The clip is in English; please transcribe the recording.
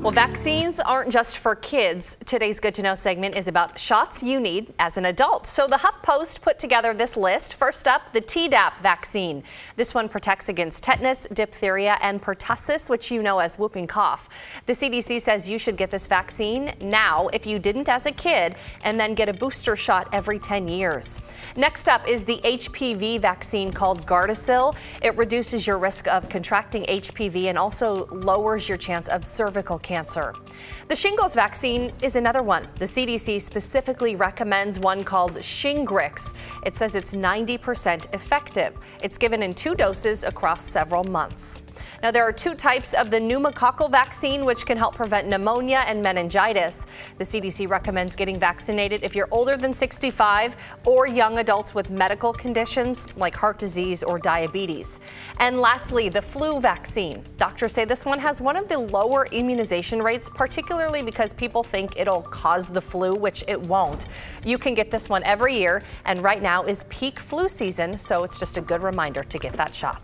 Well, vaccines aren't just for kids. Today's Good to Know segment is about shots you need as an adult. So the HuffPost put together this list. First up, the Tdap vaccine. This one protects against tetanus, diphtheria, and pertussis, which you know as whooping cough. The CDC says you should get this vaccine now if you didn't as a kid, and then get a booster shot every 10 years. Next up is the HPV vaccine called Gardasil. It reduces your risk of contracting HPV and also lowers your chance of cervical cancer. The shingles vaccine is another one. The CDC specifically recommends one called Shingrix. It says it's 90% effective. It's given in 2 doses across several months. Now, there are 2 types of the pneumococcal vaccine, which can help prevent pneumonia and meningitis. The CDC recommends getting vaccinated if you're older than 65 or young adults with medical conditions like heart disease or diabetes. And lastly, the flu vaccine. Doctors say this one has one of the lower immunization rates, particularly because people think it'll cause the flu, which it won't. You can get this one every year, and right now is peak flu season, so it's just a good reminder to get that shot.